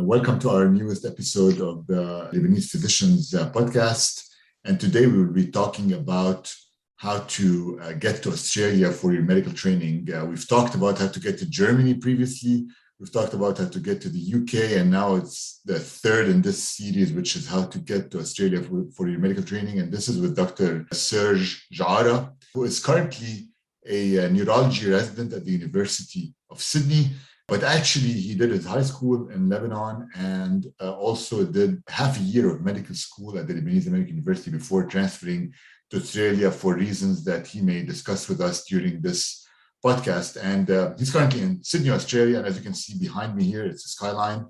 Welcome to our newest episode of the Lebanese Physicians podcast. And today we will be talking about how to get to Australia for your medical training. We've talked about how to get to Germany previously. We've talked about how to get to the UK, and now it's the third in this series, which is how to get to Australia for your medical training. And this is with Dr. Serge Geara, who is currently a neurology resident at the University of Sydney. But actually, he did his high school in Lebanon and also did half a year of medical school at the Lebanese American University before transferring to Australia for reasons that he may discuss with us during this podcast. And he's currently in Sydney, Australia. And as you can see behind me here, it's a skyline.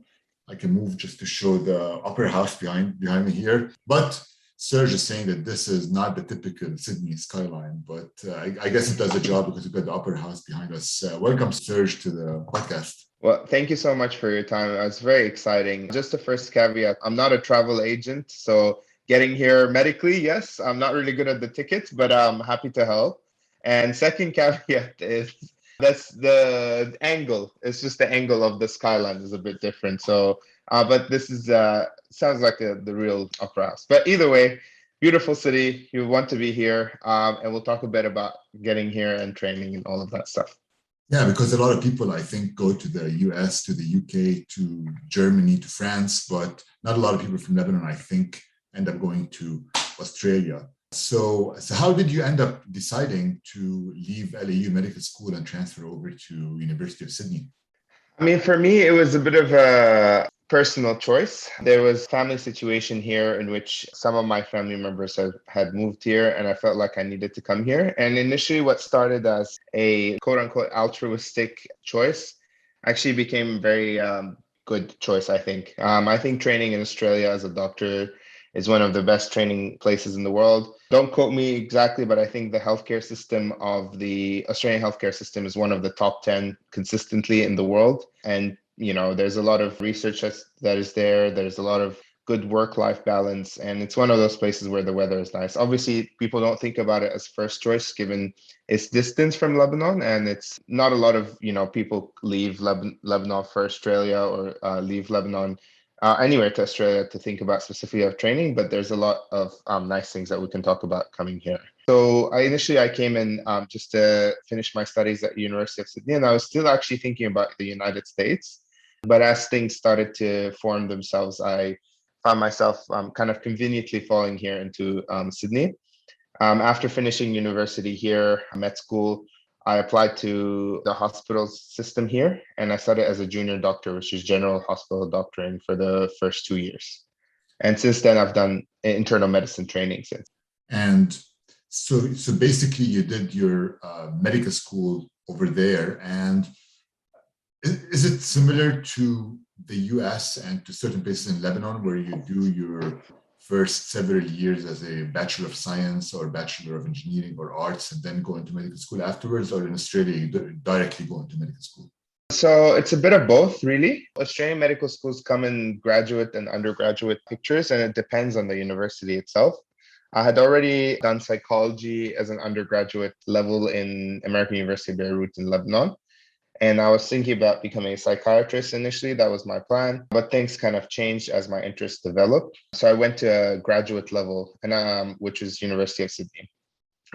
I can move just to show the upper house behind me here. But Serge is saying that this is not the typical Sydney skyline, but I guess it does the job because we've got the upper house behind us. Welcome, Serge, to the podcast. Well, thank you so much for your time. It was very exciting. Just the first caveat, I'm not a travel agent, so getting here medically, yes, I'm not really good at the tickets, but I'm happy to help. And second caveat is that's the angle. It's just the angle of the skyline is a bit different. So, but this is sounds like the real upper house. But either way, beautiful city. You want to be here, and we'll talk a bit about getting here and training and all of that stuff. Yeah, because a lot of people, I think, go to the US, to the UK, to Germany, to France, but not a lot of people from Lebanon, I think, end up going to Australia. So how did you end up deciding to leave LAU Medical School and transfer over to University of Sydney? I mean, for me, it was a bit of a personal choice. There was a family situation here in which some of my family members had moved here, and I felt like I needed to come here. And initially, what started as a quote-unquote altruistic choice actually became a very good choice, I think. I think training in Australia as a doctor is one of the best training places in the world. Don't quote me exactly, but I think the healthcare system of the Australian healthcare system is one of the top 10 consistently in the world. And, you know, there's a lot of research that is there. There's a lot of good work-life balance. And it's one of those places where the weather is nice. Obviously, people don't think about it as first choice, given its distance from Lebanon. And it's not a lot of, people leave Lebanon for Australia or leave Lebanon anywhere to Australia to think about specifically of training, but there's a lot of nice things that we can talk about coming here. So I came in just to finish my studies at the University of Sydney, and I was still actually thinking about the United States. But as things started to form themselves, I found myself kind of conveniently falling here into Sydney. After finishing university here, med school, I applied to the hospital system here, and I studied as a junior doctor, which is general hospital doctoring for the first 2 years. And since then, I've done internal medicine training since. And so basically, you did your medical school over there. And is it similar to the US and to certain places in Lebanon where you do your first several years as a Bachelor of Science or Bachelor of Engineering or Arts and then go into medical school afterwards, or in Australia, you directly go into medical school? So it's a bit of both, really. Australian medical schools come in graduate and undergraduate pictures, and it depends on the university itself. I had already done psychology as an undergraduate level in American University of Beirut in Lebanon. And I was thinking about becoming a psychiatrist initially. That was my plan. But things kind of changed as my interests developed. So I went to a graduate level, and which is University of Sydney.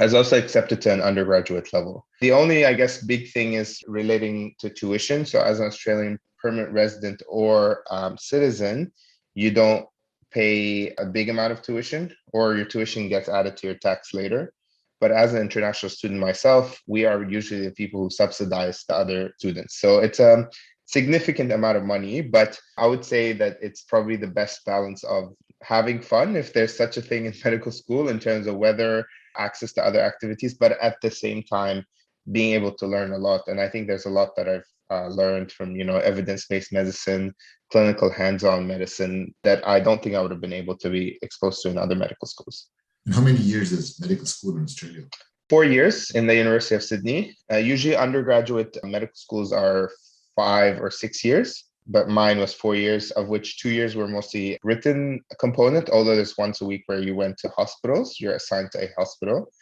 I was also accepted to an undergraduate level. The only, I guess, big thing is relating to tuition. So as an Australian permanent resident or citizen, you don't pay a big amount of tuition, or your tuition gets added to your tax later. But as an international student myself, we are usually the people who subsidize the other students. So it's a significant amount of money, but I would say that it's probably the best balance of having fun, if there's such a thing in medical school, in terms of whether access to other activities, but at the same time, being able to learn a lot. And I think there's a lot that I've learned from, evidence-based medicine, clinical hands-on medicine that I don't think I would have been able to be exposed to in other medical schools. And how many years is medical school in Australia? 4 years in the University of Sydney. Usually undergraduate medical schools are 5 or 6 years, but mine was 4 years, of which 2 years were mostly written component, although there's once a week where you went to hospitals, you're assigned to a hospital.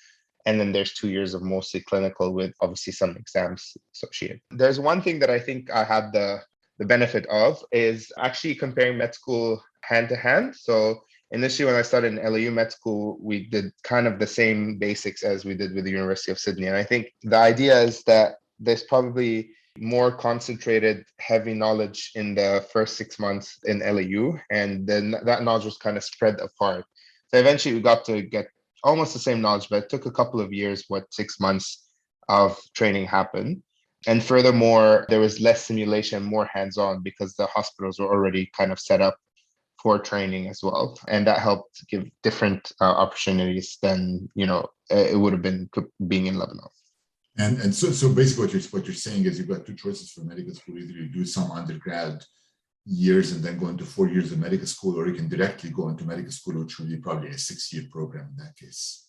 And then there's 2 years of mostly clinical with obviously some exams associated. There's one thing that I think I had the the benefit of is actually comparing med school hand to hand. So initially, when I started in LAU med school, we did kind of the same basics as we did with the University of Sydney. And I think the idea is that there's probably more concentrated, heavy knowledge in the first 6 months in LAU, and then that knowledge was kind of spread apart. So eventually, we got to get almost the same knowledge, but it took a couple of years, 6 months of training happened. And furthermore, there was less simulation, more hands-on because the hospitals were already kind of set up for training as well. And that helped give different opportunities than, it would have been being in Lebanon. And so basically what you're saying is you've got two choices for medical school. Either you do some undergrad years and then go into 4 years of medical school, or you can directly go into medical school, which will be probably a 6-year program in that case.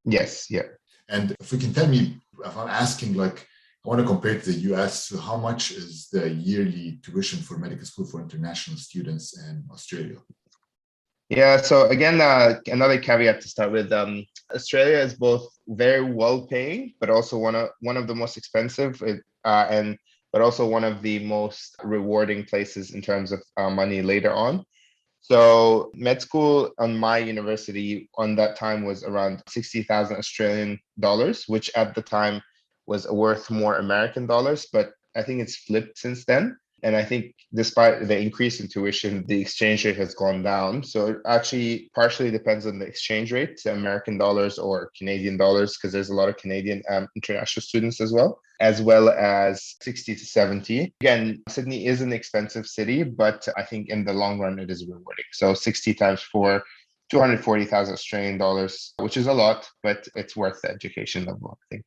Yes, yeah. And if you can tell me, if I'm asking, like, I want to compare to the US, so how much is the yearly tuition for medical school for international students in Australia? Yeah, so again, another caveat to start with, Australia is both very well paying, but also one of the most expensive, but also one of the most rewarding places in terms of money later on. So med school on my university on that time was around 60,000 Australian dollars, which at the time was worth more American dollars, but I think it's flipped since then. And I think despite the increase in tuition, the exchange rate has gone down. So it actually partially depends on the exchange rate, American dollars or Canadian dollars, because there's a lot of Canadian international students as well as 60 to 70. Again, Sydney is an expensive city, but I think in the long run, it is rewarding. So 60 times 4, 240,000 Australian dollars, which is a lot, but it's worth the education level, I think.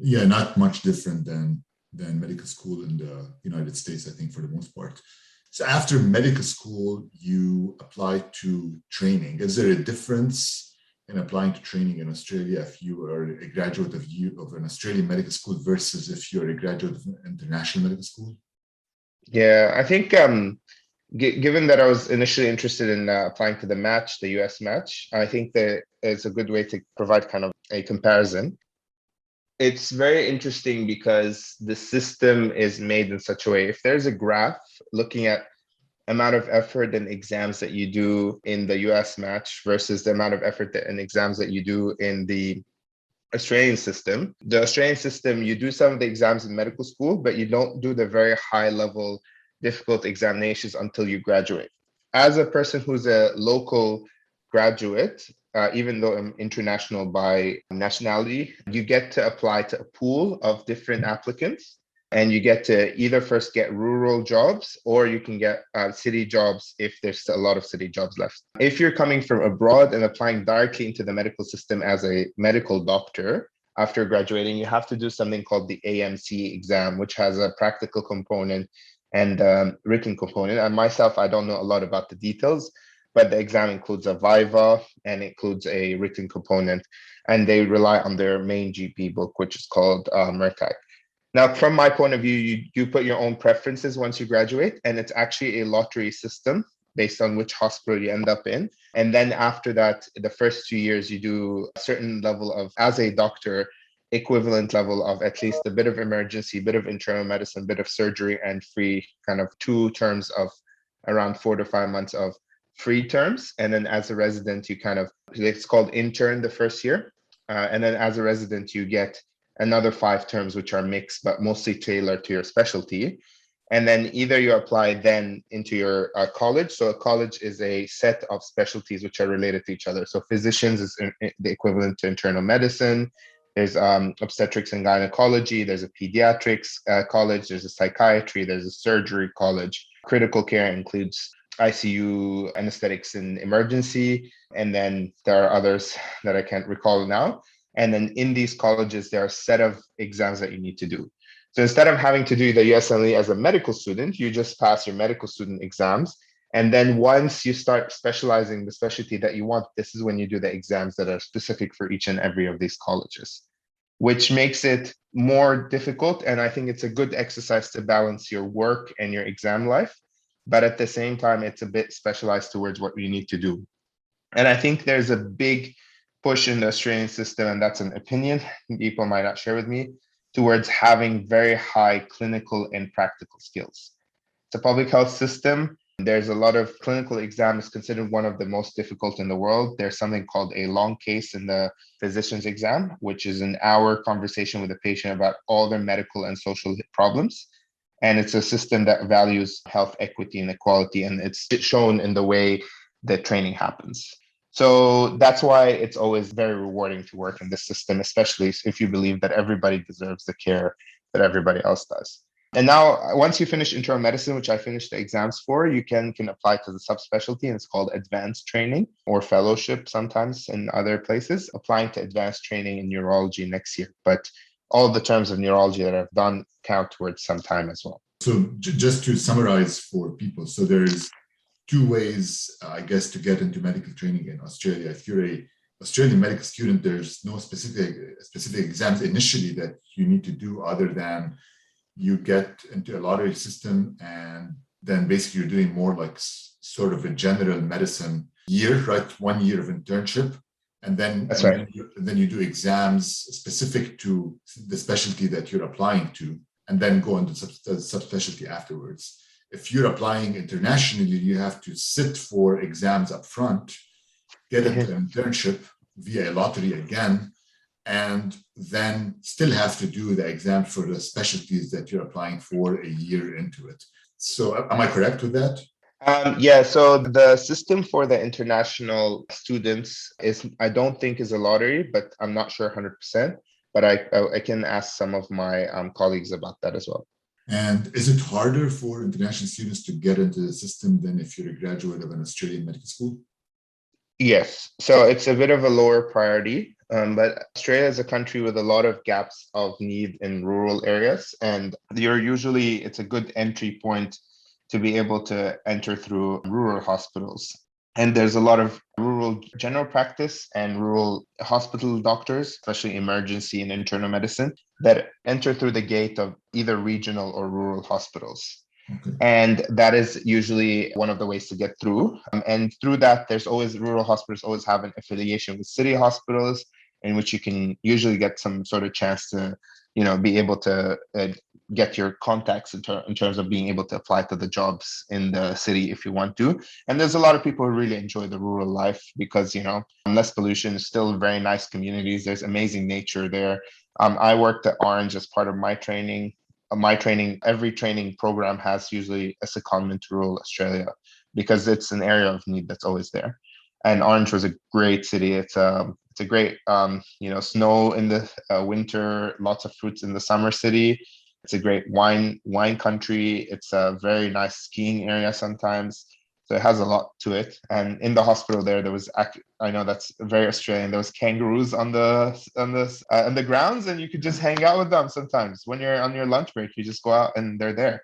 Yeah, not much different than medical school in the United States, I think, for the most part. So after medical school, you apply to training. Is there a difference in applying to training in Australia if you are a graduate of an Australian medical school versus if you're a graduate of an international medical school? Yeah, I think given that I was initially interested in applying to the US match, I think that it's a good way to provide kind of a comparison. It's very interesting because the system is made in such a way. If there's a graph looking at amount of effort and exams that you do in the US match versus the amount of effort and exams that you do in the Australian system, you do some of the exams in medical school, but you don't do the very high level difficult examinations until you graduate. As a person who's a local graduate, even though I'm international by nationality, you get to apply to a pool of different applicants, and you get to either first get rural jobs or you can get city jobs if there's a lot of city jobs left. If you're coming from abroad and applying directly into the medical system as a medical doctor, after graduating, you have to do something called the AMC exam, which has a practical component and written component. And myself, I don't know a lot about the details, but the exam includes a viva and includes a written component, and they rely on their main GP book, which is called MERCAC. Now, from my point of view, you put your own preferences once you graduate, and it's actually a lottery system based on which hospital you end up in. And then after that, the first 2 years, you do a certain level of, as a doctor, equivalent level of at least a bit of emergency, a bit of internal medicine, a bit of surgery, and free kind of 2 terms of around 4 to 5 months of free terms. And then as a resident, it's called intern the first year. And then as a resident, you get another 5 terms, which are mixed, but mostly tailored to your specialty. And then either you apply then into your college. So a college is a set of specialties which are related to each other. So physicians is the equivalent to internal medicine. There's obstetrics and gynecology. There's a pediatrics college. There's a psychiatry. There's a surgery college. Critical care includes ICU, anesthetics, and emergency. And then there are others that I can't recall now. And then in these colleges, there are a set of exams that you need to do. So instead of having to do the USMLE as a medical student, you just pass your medical student exams. And then once you start specializing the specialty that you want, this is when you do the exams that are specific for each and every of these colleges, which makes it more difficult. And I think it's a good exercise to balance your work and your exam life. But at the same time, it's a bit specialized towards what you need to do. And I think there's a big push in the Australian system, and that's an opinion people might not share with me, towards having very high clinical and practical skills. It's a public health system. There's a lot of clinical exams considered one of the most difficult in the world. There's something called a long case in the physician's exam, which is an hour conversation with a patient about all their medical and social problems. And it's a system that values health equity and equality, and it's shown in the way that training happens. So that's why it's always very rewarding to work in this system, especially if you believe that everybody deserves the care that everybody else does. And now, once you finish internal medicine, which I finished the exams for, you can apply to the subspecialty, and it's called advanced training or fellowship sometimes in other places, applying to advanced training in neurology next year. But all the terms of neurology that I've done count towards some time as well. So just to summarize for people, so there's two ways, I guess, to get into medical training in Australia. If you're a Australian medical student, there's no specific exams initially that you need to do other than you get into a lottery system, and then basically you're doing more like sort of a general medicine year, right? 1 year of internship. And then, That's right. Then you do exams specific to the specialty that you're applying to, and then go into the subspecialty afterwards. If you're applying internationally, you have to sit for exams up front, get into an internship via a lottery again, and then still have to do the exam for the specialties that you're applying for a year into it. So am I correct with that? Yeah, so the system for the international students I don't think is a lottery, but I'm not sure 100%, but I can ask some of my colleagues about that as well. And is it harder for international students to get into the system than if you're a graduate of an Australian medical school? Yes, so it's a bit of a lower priority, but Australia is a country with a lot of gaps of need in rural areas, and it's a good entry point to be able to enter through rural hospitals. And there's a lot of rural general practice and rural hospital doctors, especially emergency and internal medicine, that enter through the gate of either regional or rural hospitals. Okay. And that is usually one of the ways to get through. And through that, rural hospitals always have an affiliation with city hospitals, in which you can usually get some sort of chance to, be able to get your contacts in terms of being able to apply to the jobs in the city if you want to. And there's a lot of people who really enjoy the rural life because, less pollution, still very nice communities. There's amazing nature there. I worked at Orange as part of my training. Every training program has usually a secondment to rural Australia because it's an area of need that's always there. And Orange was a great city. It's a great, snow in the winter, lots of fruits in the summer city. It's a great wine country. It's a very nice skiing area sometimes. So it has a lot to it. And in the hospital there was, I know that's very Australian. There was kangaroos on the grounds, and you could just hang out with them sometimes. When you're on your lunch break, you just go out and they're there.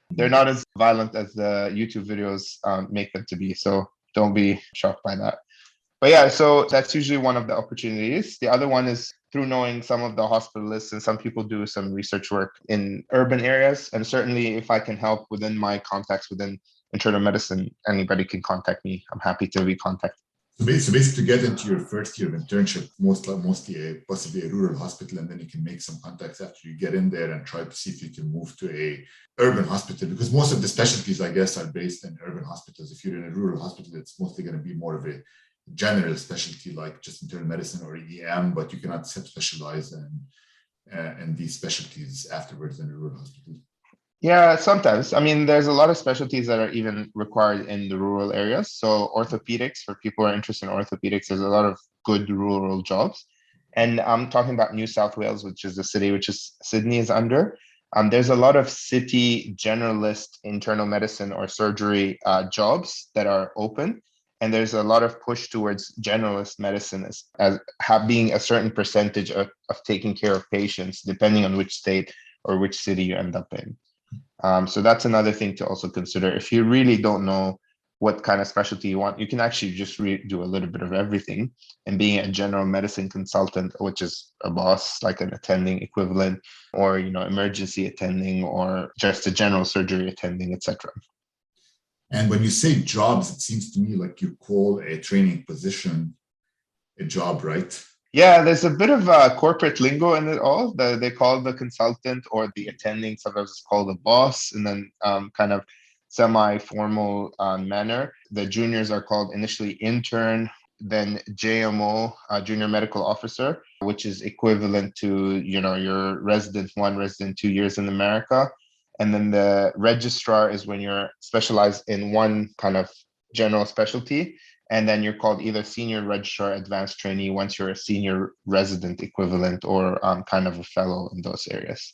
They're not as violent as the YouTube videos make them to be. So don't be shocked by that. But yeah, so that's usually one of the opportunities. The other one is through knowing some of the hospitalists, and some people do some research work in urban areas. And certainly if I can help within my contacts within internal medicine, anybody can contact me. I'm happy to be contacted. So basically to get into your first year of internship, possibly a rural hospital, and then you can make some contacts after you get in there and try to see if you can move to a urban hospital, because most of the specialties, I guess, are based in urban hospitals. If you're in a rural hospital, it's mostly going to be more of a general specialty like just internal medicine or EM, but you cannot subspecialize in these specialties afterwards in a rural hospital. Yeah, sometimes. I mean, there's a lot of specialties that are even required in the rural areas. So orthopedics, for people who are interested in orthopedics, there's a lot of good rural jobs. And I'm talking about New South Wales, which is the city which Sydney is under. There's a lot of city generalist internal medicine or surgery jobs that are open. And there's a lot of push towards generalist medicine as being a certain percentage of taking care of patients, depending on which state or which city you end up in. So that's another thing to also consider. If you really don't know what kind of specialty you want, you can actually just do a little bit of everything. And being a general medicine consultant, which is a boss, like an attending equivalent, or emergency attending, or just a general surgery attending, etc. And when you say jobs, it seems to me like you call a training position a job, right? Yeah, there's a bit of corporate lingo in it all. They call the consultant or the attending, sometimes it's called the boss. And then kind of semi-formal manner. The juniors are called initially intern, then JMO, junior medical officer, which is equivalent to, your resident 1, resident 2 years in America. And then the registrar is when you're specialized in one kind of general specialty. And then you're called either senior registrar, advanced trainee once you're a senior resident equivalent, or kind of a fellow in those areas.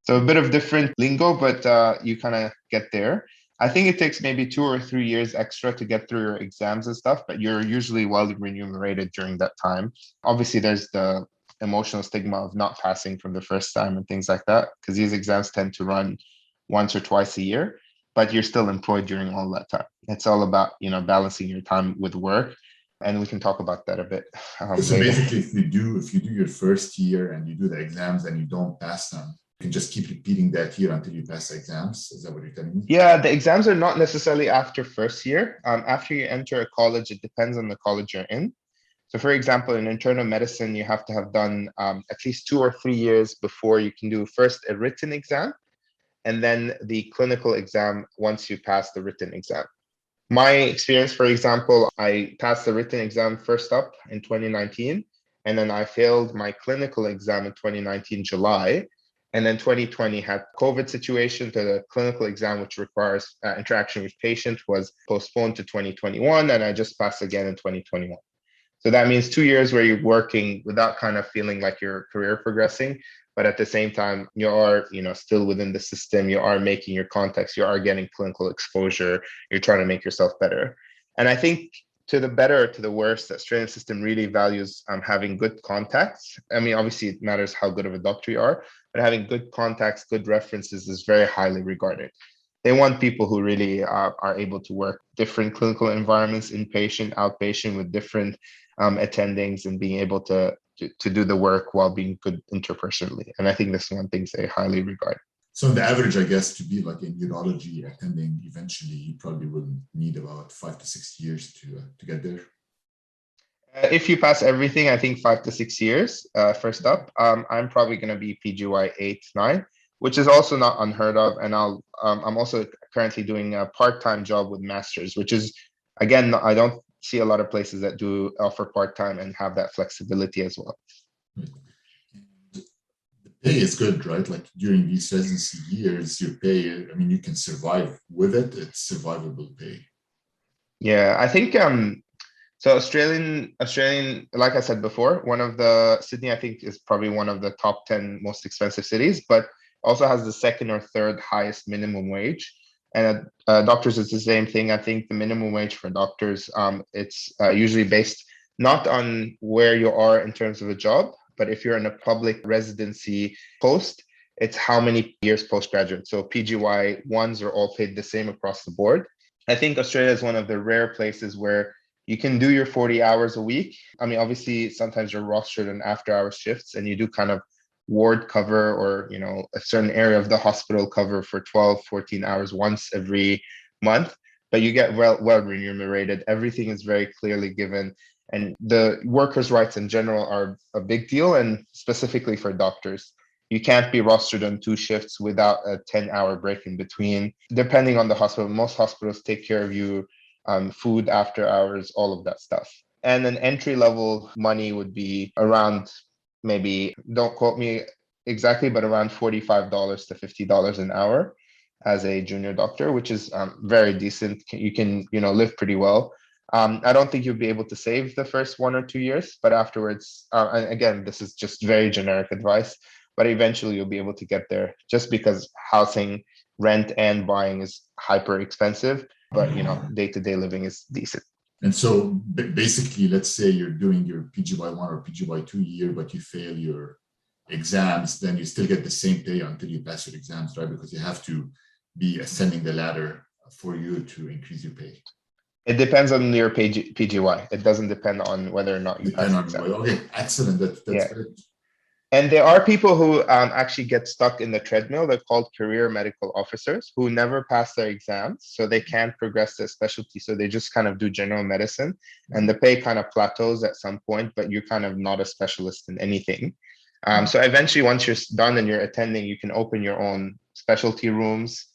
So a bit of different lingo, but you kind of get there. I think it takes maybe 2 or 3 years extra to get through your exams and stuff, but you're usually well remunerated during that time. Obviously, there's the emotional stigma of not passing from the first time and things like that, because these exams tend to run once or twice a year, but you're still employed during all that time. It's all about, balancing your time with work. And we can talk about that a bit So later. basically, if you do your first year and you do the exams and you don't pass them, you can just keep repeating that year until you pass the exams. Is that what you're telling me? Yeah, the exams are not necessarily after first year. After you enter a college, it depends on the college you're in. So for example, in internal medicine, you have to have done at least 2 or 3 years before you can do first a written exam, and then the clinical exam once you pass the written exam. My experience, for example, I passed the written exam first up in 2019, and then I failed my clinical exam in 2019 July. And then 2020 had COVID situation, so the clinical exam, which requires interaction with patients, was postponed to 2021, and I just passed again in 2021. So that means 2 years where you're working without kind of feeling like your career progressing, but at the same time, you are, still within the system. You are making your contacts. You are getting clinical exposure. You're trying to make yourself better. And I think to the better or to the worse, the Australian system really values having good contacts. I mean, obviously, it matters how good of a doctor you are, but having good contacts, good references is very highly regarded. They want people who really are able to work different clinical environments, inpatient, outpatient, with different attendings, and being able to do the work while being good interpersonally. And I think this is one thing they highly regard. So the average, I guess, to be like in neurology attending, eventually you probably will need about 5 to 6 years to get there. If you pass everything, I think 5 to 6 years. First up, I'm probably going to be PGY 8, 9, which is also not unheard of. And I'm also currently doing a part-time job with masters, which is, again, I don't see a lot of places that do offer part-time and have that flexibility as well. Right. The pay is good, right? Like during these residency years, your pay, I mean, you can survive with it. It's survivable pay. Yeah, I think so Australian, like I said before, Sydney, I think, is probably one of the top 10 most expensive cities, but also has the second or third highest minimum wage. And doctors, it's the same thing. I think the minimum wage for doctors, it's usually based not on where you are in terms of a job, but if you're in a public residency post, it's how many years postgraduate. So PGY ones are all paid the same across the board. I think Australia is one of the rare places where you can do your 40 hours a week. I mean, obviously, sometimes you're rostered on after-hour shifts, and you do kind of ward cover, or a certain area of the hospital cover for 12, 14 hours once every month, but you get well remunerated. Everything is very clearly given, and the workers' rights in general are a big deal, and specifically for doctors. You can't be rostered on 2 shifts without a 10-hour break in between. Depending on the hospital, most hospitals take care of you, food after hours, all of that stuff. And an entry level money would be around, maybe, don't quote me exactly, but around $45 to $50 an hour as a junior doctor, which is very decent. You can, live pretty well. I don't think you'll be able to save the first 1 or 2 years, but afterwards, and again, this is just very generic advice, but eventually you'll be able to get there, just because housing, rent, and buying is hyper expensive, but day-to-day living is decent. And so basically, let's say you're doing your PGY1 or PGY2 year, but you fail your exams, then you still get the same pay until you pass your exams, right? Because you have to be ascending the ladder for you to increase your pay. It depends on your PGY. It doesn't depend on whether or not you pass the exam. Okay, excellent. That's great. And there are people who actually get stuck in the treadmill. They're called career medical officers, who never pass their exams, so they can't progress their specialty. So they just kind of do general medicine, and the pay kind of plateaus at some point, but you're kind of not a specialist in anything. So eventually, once you're done and you're attending, you can open your own specialty rooms.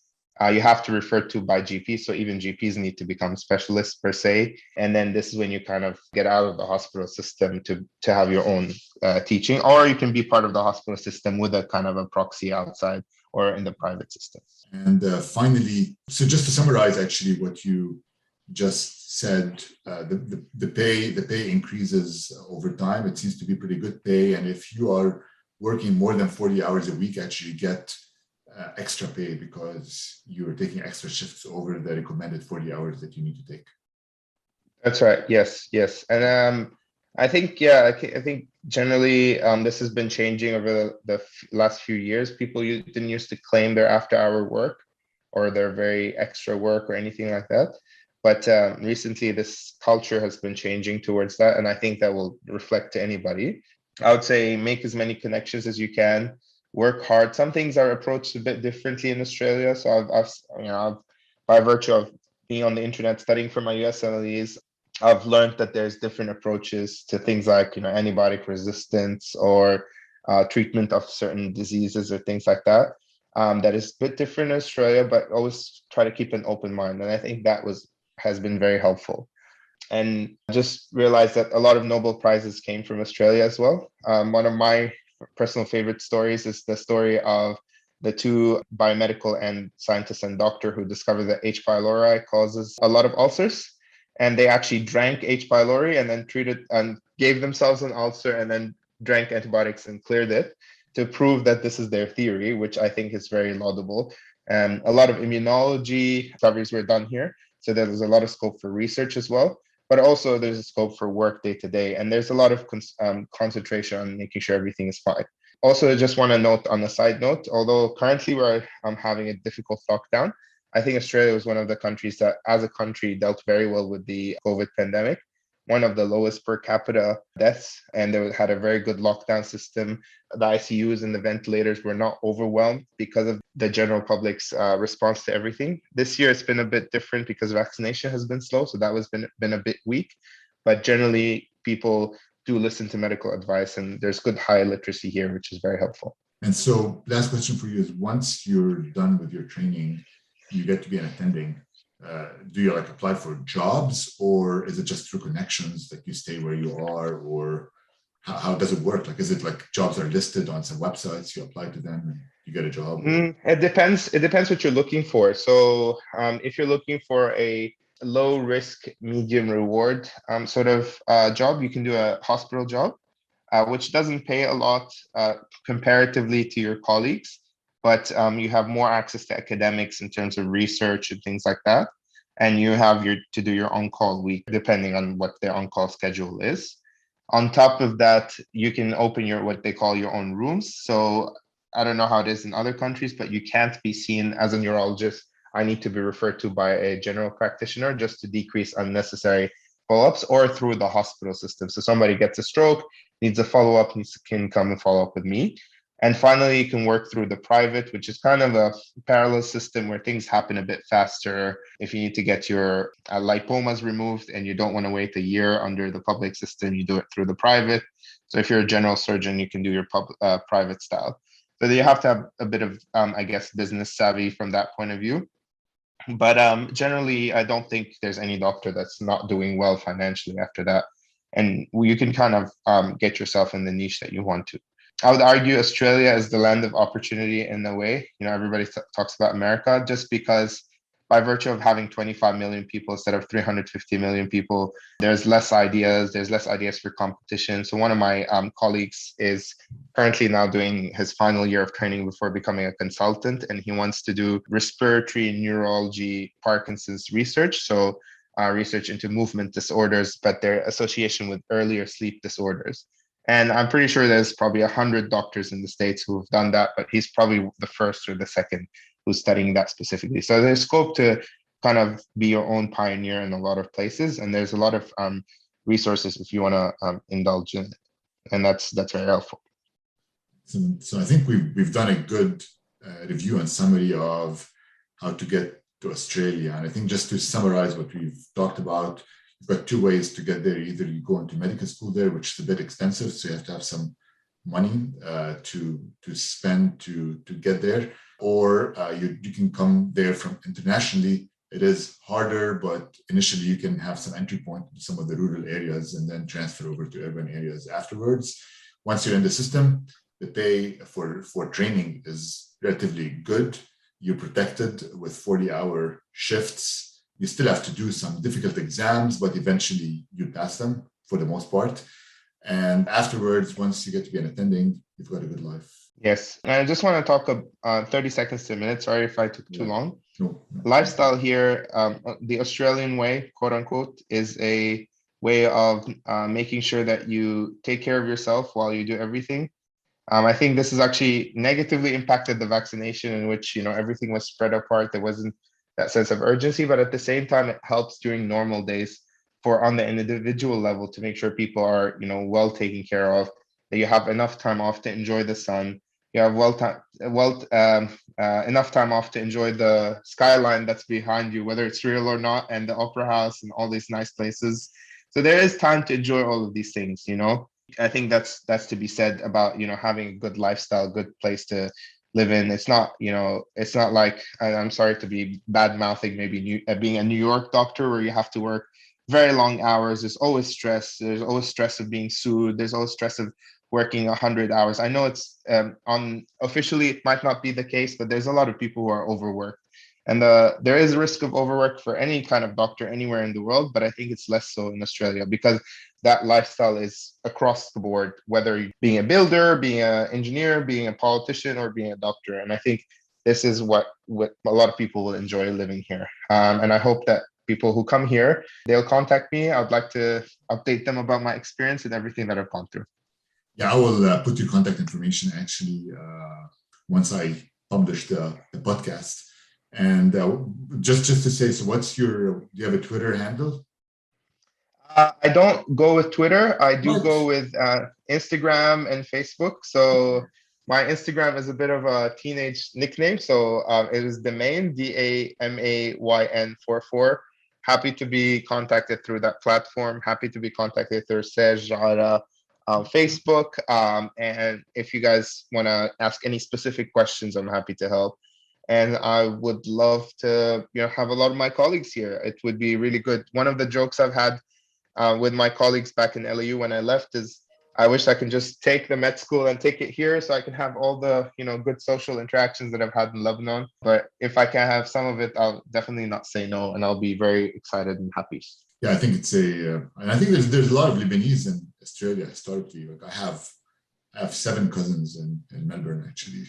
you have to refer to by GP. So even GPs need to become specialists per se. And then this is when you kind of get out of the hospital system to have your own teaching, or you can be part of the hospital system with a kind of a proxy outside or in the private system. And finally, so just to summarize actually what you just said, the pay increases over time. It seems to be pretty good pay. And if you are working more than 40 hours a week, actually get extra pay because you're taking extra shifts over the recommended 40 hours that you need to take. That's right. Yes, yes. And I think, yeah, I think generally this has been changing over the last few years. People didn't used to claim their after-hour work or their very extra work or anything like that. But recently, this culture has been changing towards that. And I think that will reflect to anybody. I would say make as many connections as you can, work hard. Some things are approached a bit differently in Australia. So I've by virtue of being on the internet studying for my USMLEs, I've learned that there's different approaches to things like, antibiotic resistance or treatment of certain diseases or things like that. That is a bit different in Australia, but always try to keep an open mind. And I think that has been very helpful. And just realized that a lot of Nobel Prizes came from Australia as well. One of my personal favorite stories is the story of the two biomedical and scientists and doctor who discovered that H. pylori causes a lot of ulcers. And they actually drank H. pylori and then treated and gave themselves an ulcer and then drank antibiotics and cleared it to prove that this is their theory, which I think is very laudable. And a lot of immunology discoveries were done here. So there's a lot of scope for research as well. But also there's a scope for work day to day. And there's a lot of concentration on making sure everything is fine. Also, I just want to note on a side note, although currently we're having a difficult lockdown, I think Australia was one of the countries that, as a country, dealt very well with the COVID pandemic, one of the lowest per capita deaths, and they had a very good lockdown system. The ICUs and the ventilators were not overwhelmed because of the general public's response to everything. This year, it's been a bit different because vaccination has been slow, so that was been a bit weak. But generally, people do listen to medical advice, and there's good high literacy here, which is very helpful. And so, last question for you is: once you're done with your training, you get to be an attending. Do you apply for jobs, or is it just through connections that you stay where you are, or how does it work? Is it jobs are listed on some websites, you apply to them and you get a job? It depends. It depends what you're looking for. So if you're looking for a low risk, medium reward sort of job, you can do a hospital job, which doesn't pay a lot comparatively to your colleagues. But you have more access to academics in terms of research and things like that. And you have to do your on-call week, depending on what their on-call schedule is. On top of that, you can open what they call your own rooms. So I don't know how it is in other countries, but you can't be seen as a neurologist. I need to be referred to by a general practitioner just to decrease unnecessary follow-ups, or through the hospital system. So somebody gets a stroke, needs a follow-up, can come and follow up with me. And finally, you can work through the private, which is kind of a parallel system where things happen a bit faster. If you need to get your lipomas removed and you don't want to wait a year under the public system, you do it through the private. So if you're a general surgeon, you can do your private style. So you have to have a bit of, business savvy from that point of view. But generally, I don't think there's any doctor that's not doing well financially after that. And you can kind of get yourself in the niche that you want to. I would argue Australia is the land of opportunity in a way. Everybody talks about America just because by virtue of having 25 million people instead of 350 million people, there's less ideas. There's less ideas for competition. So one of my colleagues is currently now doing his final year of training before becoming a consultant, and he wants to do respiratory neurology Parkinson's research. So research into movement disorders, but their association with earlier sleep disorders. And I'm pretty sure there's probably 100 doctors in the States who have done that, but he's probably the first or the second who's studying that specifically. So there's scope to kind of be your own pioneer in a lot of places. And there's a lot of resources if you want to indulge in it. And that's very helpful. So I think we've done a good review and summary of how to get to Australia. And I think just to summarize what we've talked about, you've got two ways to get there. Either you go into medical school there, which is a bit expensive, so you have to have some money to spend to get there. or you can come there from internationally. It is harder, but initially you can have some entry point to some of the rural areas and then transfer over to urban areas afterwards. Once you're in the system, the pay for training is relatively good. You're protected with 40-hour shifts. You still have to do some difficult exams, but eventually you pass them for the most part. And afterwards, once you get to be an attending, you've got a good life. Yes. And I just want to talk 30 seconds to a minute. Sorry if I took too long. No. Lifestyle here, the Australian way, quote unquote, is a way of making sure that you take care of yourself while you do everything. I think this has actually negatively impacted the vaccination, in which, everything was spread apart. There wasn't that sense of urgency, but at the same time, it helps during normal days for on the individual level to make sure people are, well taken care of, that you have enough time off to enjoy the sun. You have enough time off to enjoy the skyline that's behind you, whether it's real or not, and the opera house and all these nice places. So there is time to enjoy all of these things, I think that's to be said about, having a good lifestyle, good place to live in. It's not, it's not like, I'm sorry to be bad mouthing, maybe being a New York doctor where you have to work very long hours. There's always stress. There's always stress of being sued. There's always stress of working 100 hours. I know it's officially it might not be the case, but there's a lot of people who are overworked. And there is a risk of overwork for any kind of doctor anywhere in the world, but I think it's less so in Australia because that lifestyle is across the board, whether you're being a builder, being an engineer, being a politician, or being a doctor. And I think this is what a lot of people will enjoy living here. And I hope that people who come here, they'll contact me. I would like to update them about my experience and everything that I've gone through. Yeah, I will put your contact information actually once I publish the podcast. And just to say, so do you have a Twitter handle? I don't go with Twitter. I do What? go with Instagram and Facebook. So my Instagram is a bit of a teenage nickname. So it is Damayn, DAMAYN44. Happy to be contacted through that platform. Happy to be contacted through Serge, Geara, Facebook. And if you guys want to ask any specific questions, I'm happy to help. And I would love to, have a lot of my colleagues here. It would be really good. One of the jokes I've had with my colleagues back in LAU when I left is I wish I can just take the med school and take it here so I can have all the, good social interactions that I've had in Lebanon. But if I can have some of it, I'll definitely not say no, and I'll be very excited and happy. Yeah, I think it's and I think there's a lot of Lebanese in Australia historically. Like I have 7 cousins in Melbourne actually.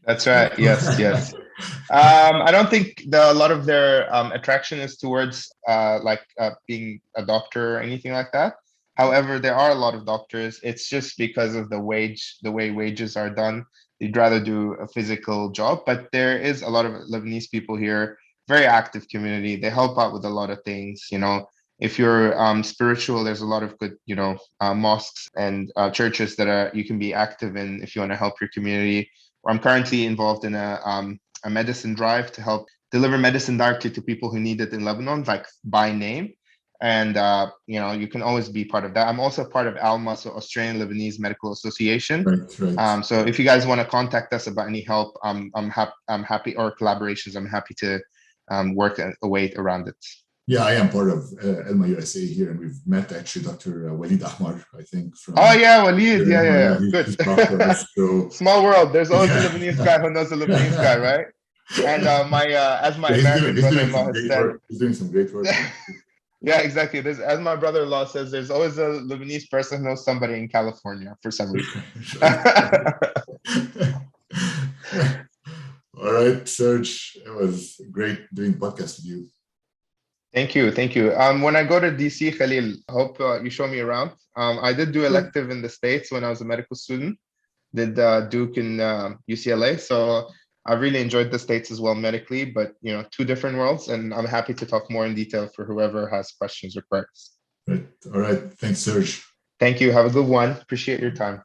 That's right. Yes. I don't think a lot of their attraction is towards being a doctor or anything like that. However, there are a lot of doctors. It's just because of the way wages are done. They'd rather do a physical job. But there is a lot of Lebanese people here, very active community. They help out with a lot of things. If you're spiritual, there's a lot of good, mosques and churches that you can be active in if you want to help your community. I'm currently involved in a medicine drive to help deliver medicine directly to people who need it in Lebanon, like by name. And, you can always be part of that. I'm also part of ALMA, so Australian Lebanese Medical Association. Right. So if you guys want to contact us about any help, I'm happy, or collaborations, I'm happy to work a way around it. Yeah, I am part of ELMA USA here, and we've met actually Dr. Walid Ahmar, I think. Oh yeah, Walid, yeah. Good. So, small world. There's always a Lebanese guy who knows a Lebanese guy, right? And as my American brother-in-law has said, he's doing some great work. Yeah, exactly. As my brother-in-law says, there's always a Lebanese person who knows somebody in California for some reason. All right, Serge, it was great doing podcast with you. Thank you. When I go to DC, Khalil, I hope you show me around. I did do elective in the States when I was a medical student, did Duke and UCLA. So I really enjoyed the States as well medically, but 2 different worlds. And I'm happy to talk more in detail for whoever has questions or queries. Right. All right. Thanks, Serge. Thank you. Have a good one. Appreciate your time.